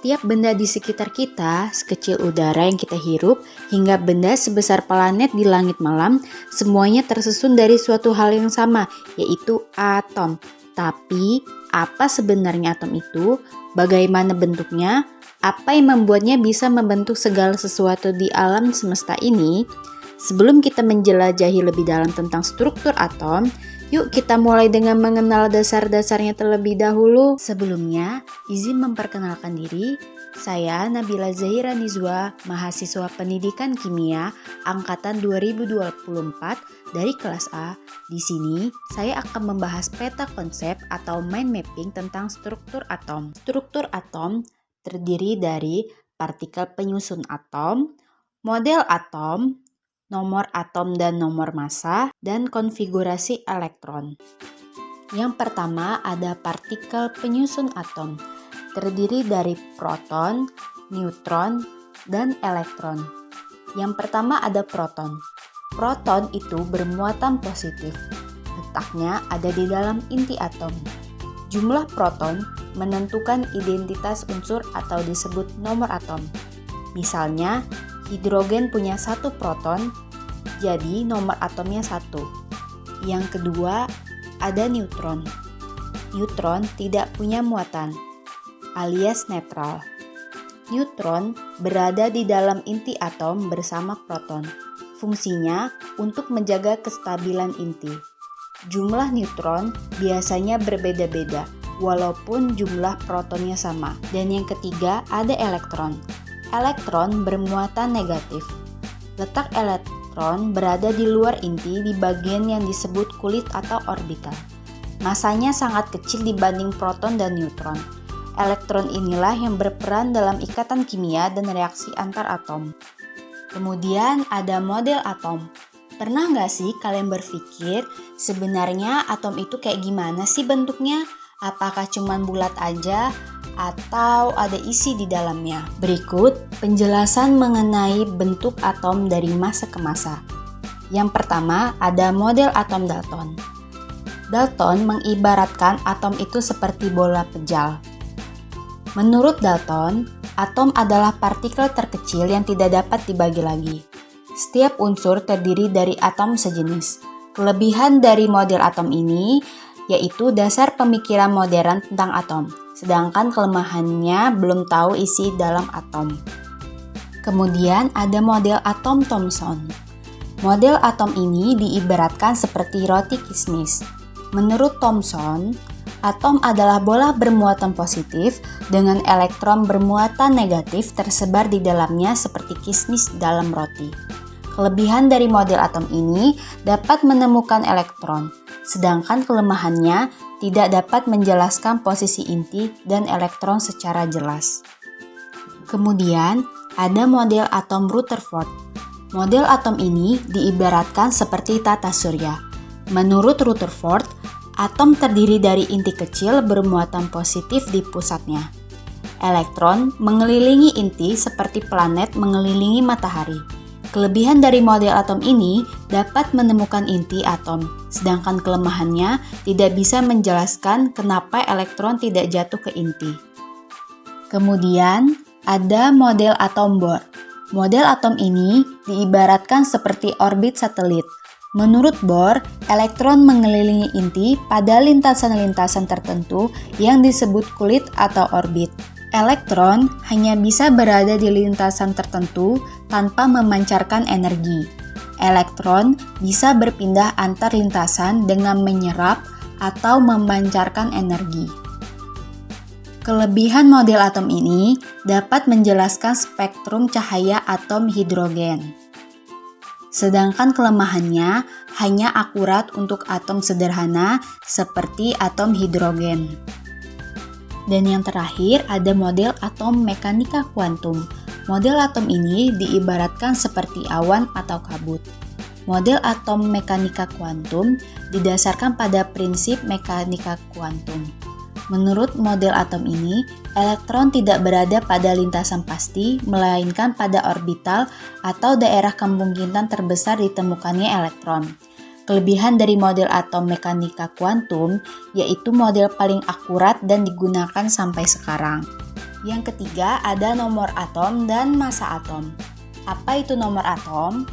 Setiap benda di sekitar kita, sekecil udara yang kita hirup, hingga benda sebesar planet di langit malam, semuanya tersusun dari suatu hal yang sama, yaitu atom. Tapi, apa sebenarnya atom itu? Bagaimana bentuknya? Apa yang membuatnya bisa membentuk segala sesuatu di alam semesta ini? Sebelum kita menjelajahi lebih dalam tentang struktur atom, yuk kita mulai dengan mengenal dasar-dasarnya terlebih dahulu. Sebelumnya, izin memperkenalkan diri. Saya Nabila Zahira Nizwa, mahasiswa pendidikan kimia angkatan 2024 dari kelas A. Di sini, saya akan membahas peta konsep atau mind mapping tentang struktur atom. Struktur atom terdiri dari partikel penyusun atom, model atom, nomor atom dan nomor massa, dan konfigurasi elektron. Yang pertama ada partikel penyusun atom, terdiri dari proton, neutron, dan elektron. Yang pertama ada proton. Proton itu bermuatan positif. Letaknya ada di dalam inti atom. Jumlah proton menentukan identitas unsur atau disebut nomor atom. Misalnya, hidrogen punya 1 proton, jadi nomor atomnya 1. Yang kedua, ada neutron. Neutron tidak punya muatan, alias netral. Neutron berada di dalam inti atom bersama proton. Fungsinya untuk menjaga kestabilan inti. Jumlah neutron biasanya berbeda-beda, walaupun jumlah protonnya sama. Dan yang ketiga, ada elektron. Elektron bermuatan negatif. Letak elektron berada di luar inti di bagian yang disebut kulit atau orbital. Masanya sangat kecil dibanding proton dan neutron. Elektron inilah yang berperan dalam ikatan kimia dan reaksi antar atom. Kemudian ada model atom. Pernah nggak sih kalian berpikir sebenarnya atom itu kayak gimana sih bentuknya? Apakah cuma bulat aja? Atau ada isi di dalamnya? Berikut penjelasan mengenai bentuk atom dari masa ke masa. Yang pertama ada model atom Dalton. Dalton mengibaratkan atom itu seperti bola pejal. Menurut Dalton, atom adalah partikel terkecil yang tidak dapat dibagi lagi. Setiap unsur terdiri dari atom sejenis. Kelebihan dari model atom ini yaitu dasar pemikiran modern tentang atom, sedangkan kelemahannya belum tahu isi dalam atom. Kemudian ada model atom Thomson. Model atom ini diibaratkan seperti roti kismis. Menurut Thomson, atom adalah bola bermuatan positif dengan elektron bermuatan negatif tersebar di dalamnya seperti kismis dalam roti. Kelebihan dari model atom ini dapat menemukan elektron, sedangkan kelemahannya tidak dapat menjelaskan posisi inti dan elektron secara jelas. Kemudian, ada model atom Rutherford. Model atom ini diibaratkan seperti tata surya. Menurut Rutherford, atom terdiri dari inti kecil bermuatan positif di pusatnya. Elektron mengelilingi inti seperti planet mengelilingi matahari. Kelebihan dari model atom ini dapat menemukan inti atom, sedangkan kelemahannya tidak bisa menjelaskan kenapa elektron tidak jatuh ke inti. Kemudian, ada model atom Bohr. Model atom ini diibaratkan seperti orbit satelit. Menurut Bohr, elektron mengelilingi inti pada lintasan-lintasan tertentu yang disebut kulit atau orbit. Elektron hanya bisa berada di lintasan tertentu tanpa memancarkan energi. Elektron bisa berpindah antar lintasan dengan menyerap atau memancarkan energi. Kelebihan model atom ini dapat menjelaskan spektrum cahaya atom hidrogen. Sedangkan kelemahannya hanya akurat untuk atom sederhana seperti atom hidrogen. Dan yang terakhir ada model atom mekanika kuantum. Model atom ini diibaratkan seperti awan atau kabut. Model atom mekanika kuantum didasarkan pada prinsip mekanika kuantum. Menurut model atom ini, elektron tidak berada pada lintasan pasti, melainkan pada orbital atau daerah kemungkinan terbesar ditemukannya elektron. Kelebihan dari model atom mekanika kuantum yaitu model paling akurat dan digunakan sampai sekarang. Yang ketiga ada nomor atom dan massa atom. Apa itu nomor atom?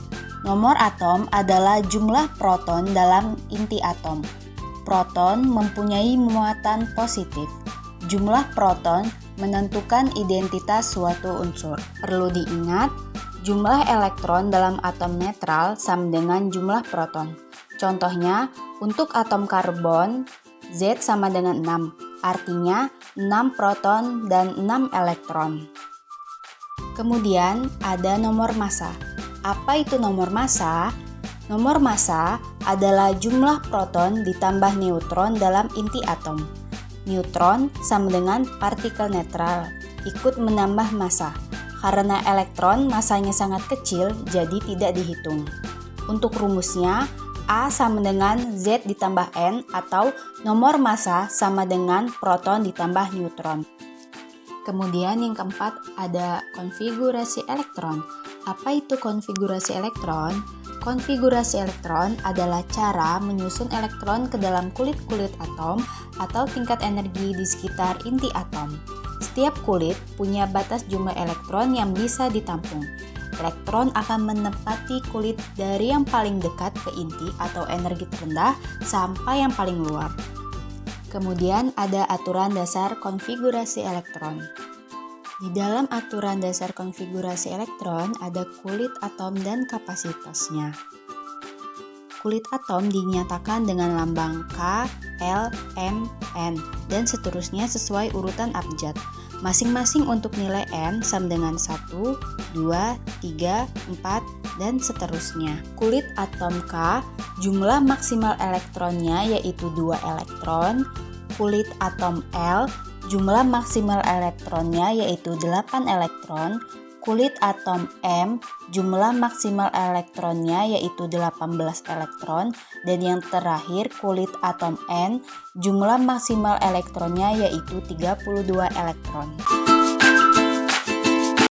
Nomor atom adalah jumlah proton dalam inti atom. Proton mempunyai muatan positif. Jumlah proton menentukan identitas suatu unsur. Perlu diingat, jumlah elektron dalam atom netral sama dengan jumlah proton. Contohnya, untuk atom karbon, Z sama dengan 6, artinya 6 proton dan 6 elektron. Kemudian ada nomor massa. Apa itu nomor massa? Nomor massa adalah jumlah proton ditambah neutron dalam inti atom. Neutron sama dengan partikel netral, ikut menambah massa. Karena elektron massanya sangat kecil, jadi tidak dihitung. Untuk rumusnya, A sama dengan Z ditambah N atau nomor massa sama dengan proton ditambah neutron. Kemudian yang keempat ada konfigurasi elektron. Apa itu konfigurasi elektron? Konfigurasi elektron adalah cara menyusun elektron ke dalam kulit-kulit atom atau tingkat energi di sekitar inti atom. Setiap kulit punya batas jumlah elektron yang bisa ditampung. Elektron akan menempati kulit dari yang paling dekat ke inti atau energi terendah sampai yang paling luar. Kemudian ada aturan dasar konfigurasi elektron. Di dalam aturan dasar konfigurasi elektron ada kulit atom dan kapasitasnya. Kulit atom dinyatakan dengan lambang K, L, M, N, dan seterusnya sesuai urutan abjad. Masing-masing untuk nilai N sama dengan 1, 2, 3, 4, dan seterusnya. Kulit atom K, jumlah maksimal elektronnya yaitu 2 elektron. Kulit atom L, jumlah maksimal elektronnya yaitu 8 elektron. Kulit atom M, jumlah maksimal elektronnya yaitu 18 elektron. Dan yang terakhir kulit atom N, jumlah maksimal elektronnya yaitu 32 elektron.